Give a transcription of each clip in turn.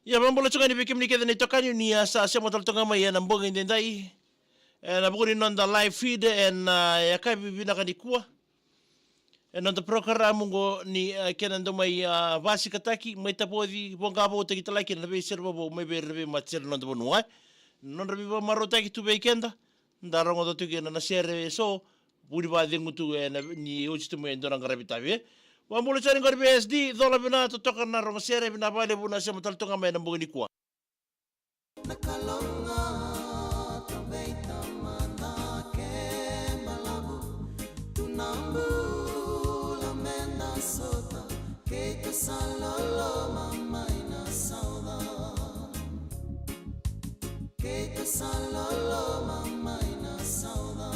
Ya mambola chunga ni bikim ni kedha ni tokani ni sa sema taltonga mai na mbonga ndendai na bukuni nonda live feed and ya kai bibina kanikuwa nonda program ngo ni kena ndo mai vasi kataki mai tapodi bonga bo te kitalaki na be servo bo mai be rebe matser nonda bonua nonda biba marota ki tu be kenda ndarongo do tu kena na sere so budi ba dengu tu ni uchitu mo ndora ngarabitawe Wambulu chani ngori BSD dola bina to toka na rongo sere bina bale buna sema taltonga mai na mbongi kwa nakalonga tobeita manda ke malabu tunambula menda sota ke kasalolo mama ina sauda ke kasalolo mama ina sauda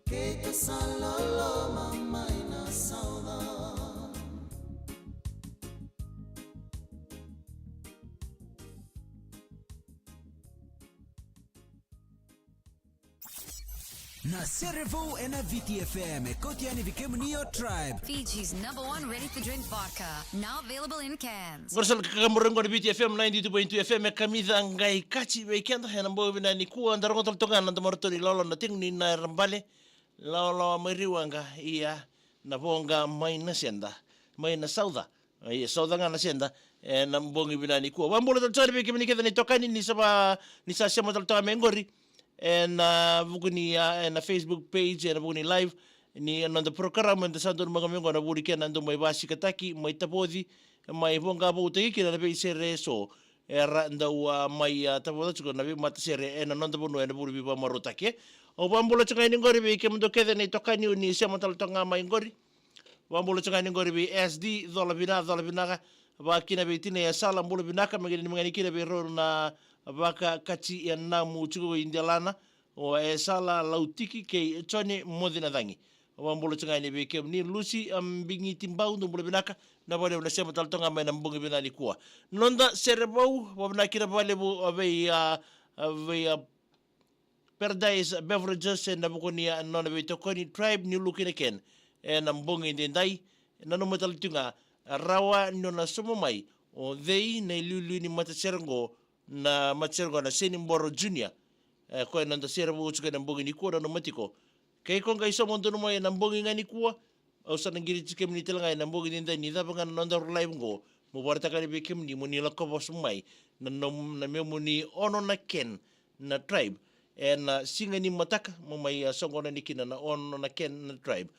ke kasalolo mama Na Cerevo and a VTFM, Kotiani Vikemnio Tribe. Fiji's #1 ready-to-drink vodka, now available in cans. Versal kakamurengo ni VTFM 92.2 FM kamidha ngai kachi weekend hena mbo bina ni kuwa ndarongo taltonga na ndamarto ni lolo na ting ni na rambale lolo meriwanga iya na bonga mai na senda mai na sauda iya sauda nga na senda na mbongi bina ni kuwa wambolo taltonga ni bikimini kedha ni tokani ni saba ni sa sema taltonga mengori and bukuni na Facebook page and bukuni live ni nanda program and sando mga mga na buri kena ndo mai basi kataki mai tapodi mai bonga bo te ki na be sere so era ndo mai tapodi chuko na be mat sere and nanda bono and buri ba marotake o bambulo chuka ni ngori be kemdo kede ni tokani ni sema taltonga mai ngori bambulo chuka ni ngori be SD dola bina ba kina be tine ya sala mbulo binaka mageni mangani kina be ro na baka kati ya namu chuko indialana o sala lautiki ke chone modina dangi o mbulo changa ni be kem ni lusi bingi timbau ndo mbulo binaka na bale na sema taltonga mai na mbungi binani kuwa nonda serebau wabna kina bale bu ave Paradise Beverages na bukoni nona be tokoni tribe ni lukine ken na mbungi ndendai na no metaltunga rawa nona somo mai o dei na lulu ni mataserengo na matsergo na Seni Mboro Junior ko nanda sera bu chuka na mbongi ni kuwa no matiko kay konga iso mondo no mai na mbongi ngani kuwa o sa ngiri chike mni telanga na mbongi ninda ni da banga nanda live ngo mo warta ka be kem ni muni la ko bos mai na na memuni ono na ken na tribe na singa ni mataka mo mai songo na nikina na ono na ken na tribe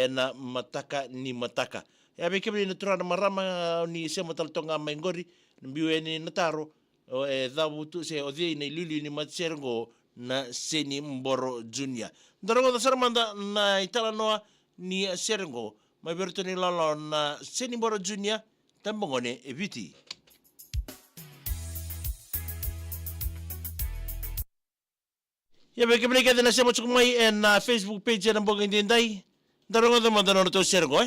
na mataka ni mataka ya be kem ni tura na marama ni sema taltonga mai ngori mbiwe ni nataro o dabutu se odi ni lulu ni matsergo na Seni Mboro Junior ndarongo da sarmanda na itala noa ni serengo maberto ni lalo na Seni Mboro Junior tambongone eviti ya be kemne kede na sema chukumai na Facebook page na mbongo ndendai ndarongo da mandano to serengo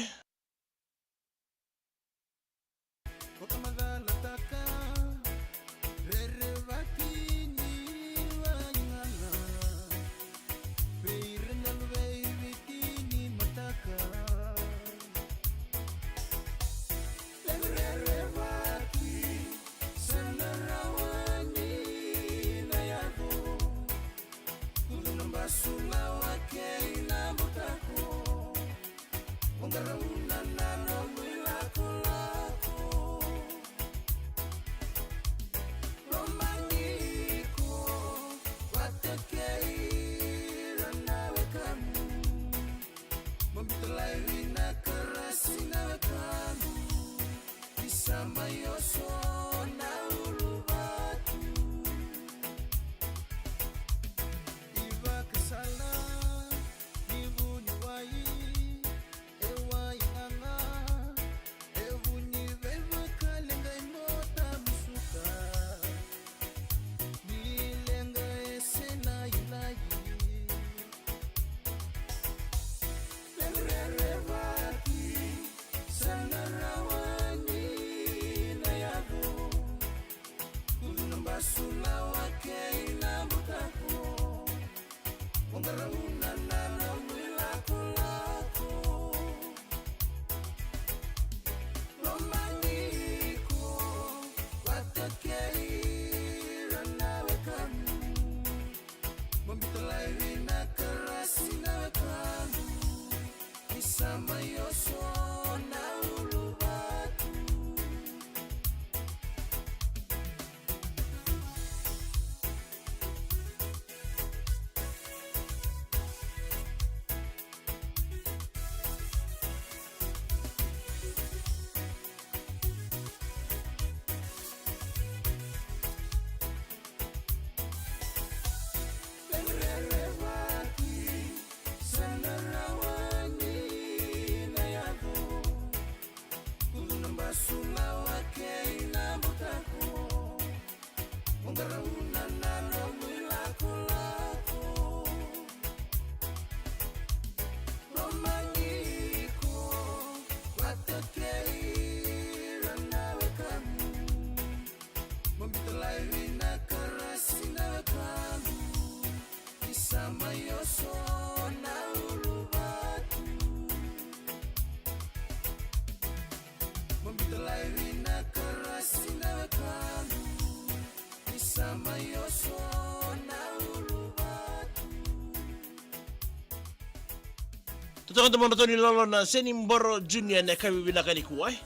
Tutong teman Tony Lolo na Senimboro Junior na kami binakani kuwai.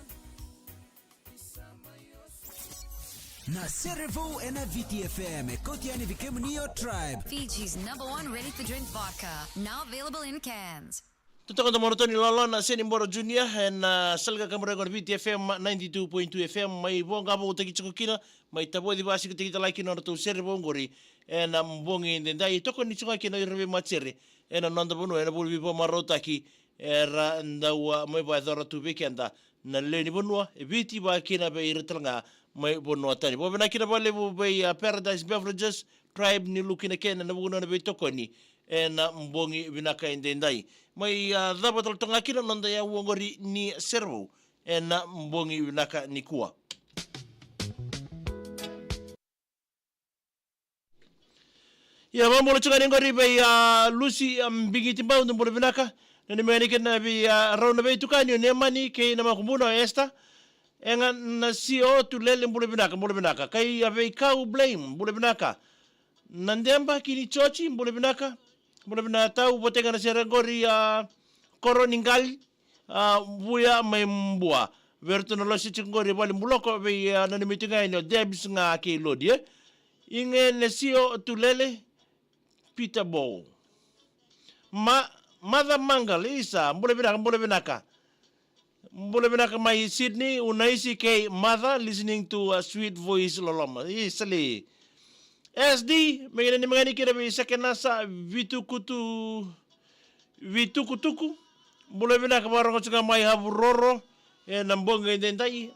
Na Cerevo na VTFM, kotiani vikemu niyo tribe. Fiji's #1 ready-to-drink vodka, now available in cans. Tutong teman Tony Lolo na Senimboro Junior na salga kamera VTFM 92.2 FM may bonga mo utagi chukukina may tabo di basi kita like no to Cerevo ngori na mbongi ndai toko ni chunga kina irbe machere ena nanda bono ena bulbi po marota ki era ndawa mai ba dora tu weekenda na leni bonua e biti ba kina be irtlanga mai bonua tani bo bena kina ba lebu be Paradise Beverages tribe ni lukina kena na buno na be tokoni ena mbongi binaka ndai mai daba tol tonga kina nanda ya wongori ni Servo ena mbongi binaka ni kuwa. Ya mambo chunga ngori be Lucy mbingi timba ndo mbole binaka na nimeandika na bi rauna be tukani ne mani ke na makumbuna esta enga na CEO tulele mbole binaka kai ave kau blame mbole binaka nandemba kini chochi mbole binaka tau botenga na serangori koroningal buya membua verto no losi chingori bali mbuloko be na nimitinga ino debs nga ke lodie inge ne CEO tulele Peter Bow. Mother Mangal isa mbole binaka my Sydney unaisi kay mother listening to a sweet voice loloma isali SD mengene ni mengani kira be sakenasa vitukutuku mbole binaka barongo chunga mai haburoro na mbonge ndendai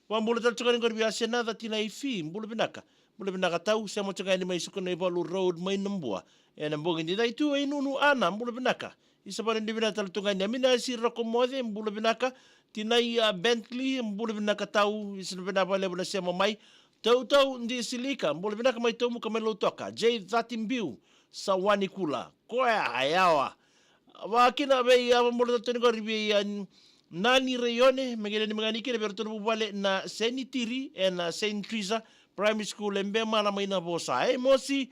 wambule tachukani ngori biasena tina ifi mbole binaka tau semo chunga ni mai sukuna ivalu road mai nambua na mbonge ndendai tu nunu ana mbole binaka isa pa rin binata tunganya mina si Rakomode mbule binaka tinay Bentley mbule binaka tau isa binaba lebo na siya mamay tau ndi silika mbule binaka may tau mo kamelo toka J13 sa Wanikula koya ayawa wakina be mbule tatu ngo ribi nani reyone megene ni mangani kire berto bubale na Senitiri na Saint Teresa Primary School embema na may na bosa mosi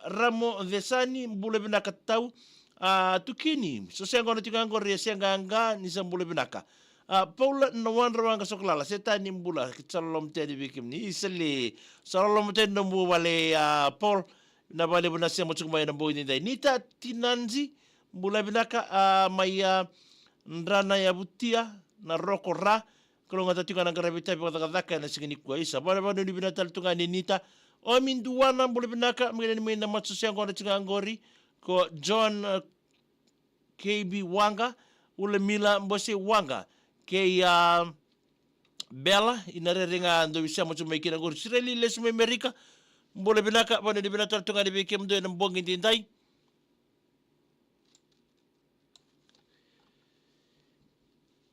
Ramo Desani mbule binaka tau tukini so siang kono tinga ngor siang ganga ni sambule binaka Paula na wandra wanga soklala setani mbula salom tedi bikim ni isali salom tedi mbu wale Paul na wale buna sema chukuma na mbo ni dai nita tinanzi mbula binaka mai ndrana ya butia na roko ra kalau ngata tinga na gravita bi kata kata na sigini kwa isa bale bale ni binata tunga ni nita o min duwana mbula binaka mgeni ni na matsu siang kono tinga ngori ko John KB Wanga ule mila mbose Wanga ke Bella inarenga ndo bisamo tumekira ngor Sireli lesume Amerika mbole binaka bone di binata tunga di bikem ndo na mbongi ndai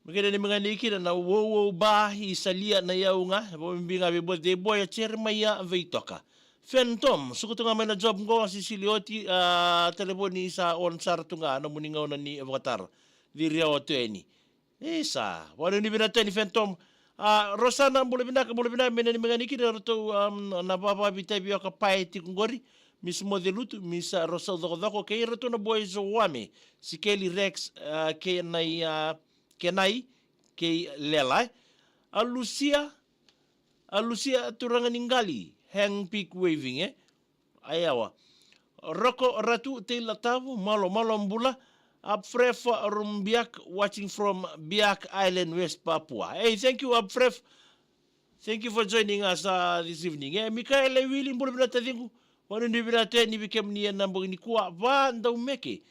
mgeni ni mngani ikira na wo ba isalia na yaunga bo mbinga be birthday boy cherma ya veitoka Phantom, suku tunga may na job ngo si Silioti telefoni sa on sar tunga na muningaw na ni avatar diria o tueni. Isa, wala ni binata ni Phantom. Rosana bule binaka mena ni mengani kira to na baba bitay biyo ka paiti kungori mismo de lutu misa rosa doko kay roto na boy zo wame si Kelly Rex kenai kay Lela. Lucia turangan ningali hang peak waving ayawa Roko Ratu te latavu malo mbula Abfref Rumbiak watching from Biak Island, West Papua. Hey, thank you Abfref, thank you for joining us this evening. Mikael Willy mbula binata thingu wanu ni binata ni bikem ni nambo ni kuwa vanda umeke.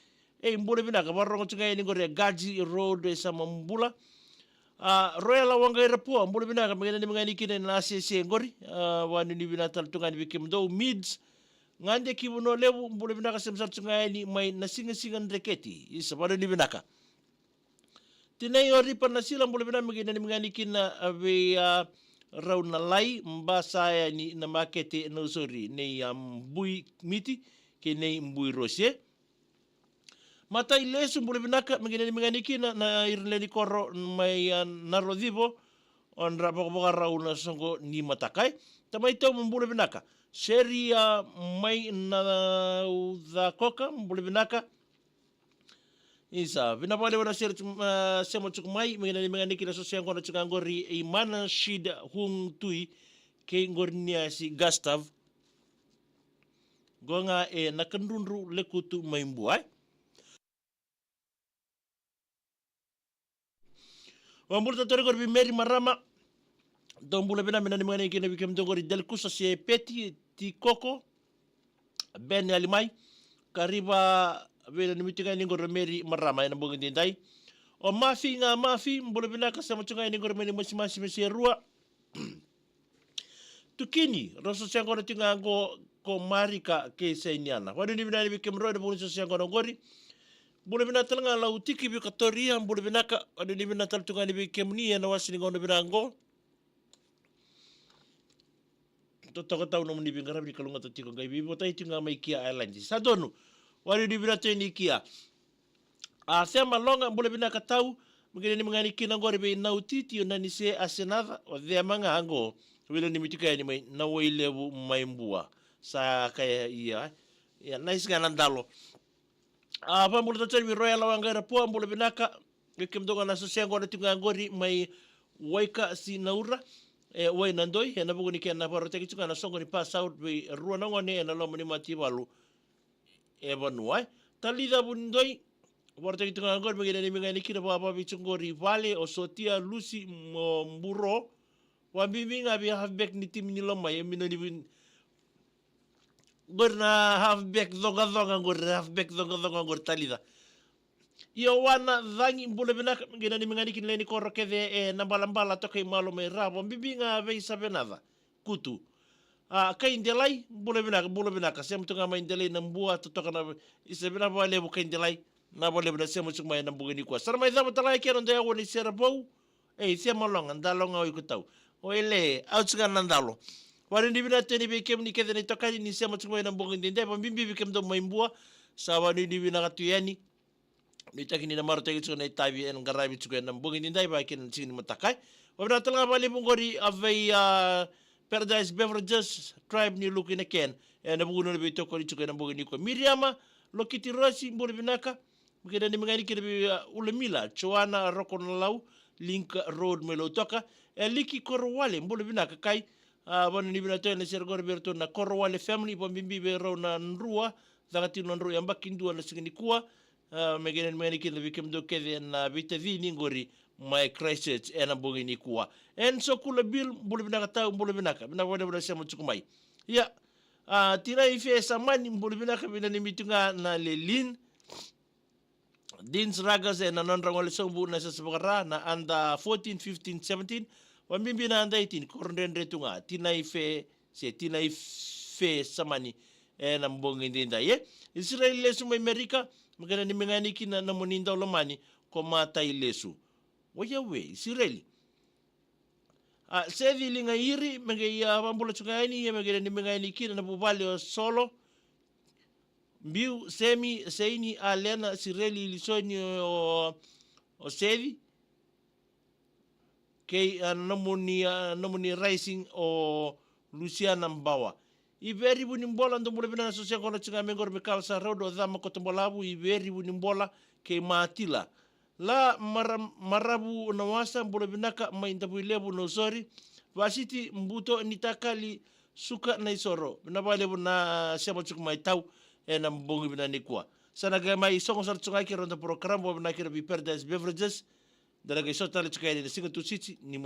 Mbula binaka barongo tunga ni ngore Gaji Road sa mbula Royal Wanga Rapua mbule binaka mgena ni mgani kine na ACC ngori wanu ni binata tunga ni bikim do mids ngande kibuno lewu mbule binaka semsar tunga ni mai na singa ndreketi isa wanu ni binaka tinai ori pa nasila mbule binaka mgena ni mgani kina ave rauna lai mbasa ya ni na makete no sorry ni mbui miti kine mbui rosie mata ilesu mbule binaka mgeni kina na irleni koro mai narodivo on raboga rauna songo ni matakai tamai to mbule binaka sheria mai na da koka mbule binaka isa vinapale wana semo chukumai mgeni kina sosiango na chukangori imana shida hung tui ke ngornia si Gustav gonga nakandunru lekutu maimbuai Wambul tatori gor bi Mary Marama dombula bina mina ni mangani kina bikem dongori del kusa si peti ti koko ben alimai kariba bina ni mitinga ni gor Mary Marama ina bongi dindai o mafi mbula bina kasama chunga ni gor meni masi rua tukini roso siango na tinga ko marika ke seiniana wadu ni bina ni bikem roa de bongi so siango na gori bule bina talanga la utiki bi katoria bule bina ka adu ni bina tal tunga ni bi kemni na wasini ngono birango to tau no ni bingara bi kalunga to tiko ngai bi botai tunga mai Kia Island sadonu wali ni bina teni Kia sema longa bule bina ka tau mgeni ni mngani kina ngori bi na utiti na ni se asenava o de manga ango wile ni mitika ni mai na wile mai mbua sa kaya ya nice ganandalo apa mbula tatori Royal Wanga Rapua mbula binaka kemdonga na sosiango na tinga ngori mai waika si naura wai nandoi na bugu ni kena parote kichuka na songo ni pass out bi rua na ngone na lomo ni matibalu evanuai talida bundoi parote kichuka ngori mgeni ni mgeni kina baba bichungori vale o sotia Lucy mburo wabibinga bi halfback ni tim ni loma yemino ni gorna halfback zonga ngor talida yo wana dhangi mbule binaka ngina ni mingani kinleni koro keve na mbala toke malo me rabo mbibinga ve isabenava kutu kay indelay mbule binaka sema tunga ma indelay na mbua totoka na isabena wale bu kay indelay na wale bu sema chuma na mbugeni kwa sarma idha talay kero ndia woni serabo sema longa ndalonga oikutau oile outsuga nandalo wari ni bina teni bikem ni kede ni tokani ni sema chuma na mbugeni ndende mbimbi bikem do maimbua sawa ni bina katuyani ni takini na marote kitu na itabi en garabi tu na mbugeni ndai ba kin chini matakai wabna tala bali bungori avei Paradise Beverages tribe ni lukina ken na buguno ni bitoko ni chukena mbugeni ko Miriama Lokiti Rosi mbole binaka mkida ni mngani kida bi ulemila Choana Rokonalau Link Road Melo Toka Liki Korowale mbole binaka kai bwana ni bina toa na sergor berto na Korowale family po bimbi bero na Nrua zakati na Nrua yamba kindua na singini kuwa megene ni mngani kida bikemdo kede na bitavi ningori my Christchurch ena bongini kuwa en so kula bil mbole binaka tau mbole binaka bina wada bina sema chukumai ya tira ife samani mbole binaka bina ni mitunga na lelin Dins Ragas na non-rangole sombu na sa sabakara na anda 14, 15, 17 wambimbi na anda 18 korondendre tunga tina ife samani na mbongi ndinda ye Israel lesu mo Amerika magana ni mengani kina na moninda ulamani komata ilesu wayawe Israel sevi linga iri menge ya wambula chungaini ya magana ni mengani kina na bubali o solo Mbiu seini alena sireli lisoni o sevi kei nomuni rising o Luciana Mbawa. Iveri bunimbola ndo mule bina sosial kono chinga mengor mekal sa rodo dhama kotombolabu iveri bunimbola kei matila. La marabu nawasa mbole binaka maintabu ilebu nosori vasiti mbuto nitakali suka na isoro. Binabalebu na siya chukuma itau na mbongi binani kuwa. Sana gama isongo sa tsungai ki ronda program bo binaki rabi Paradise Beverages. Dalaga isota le tsukai ni singa tu siti ni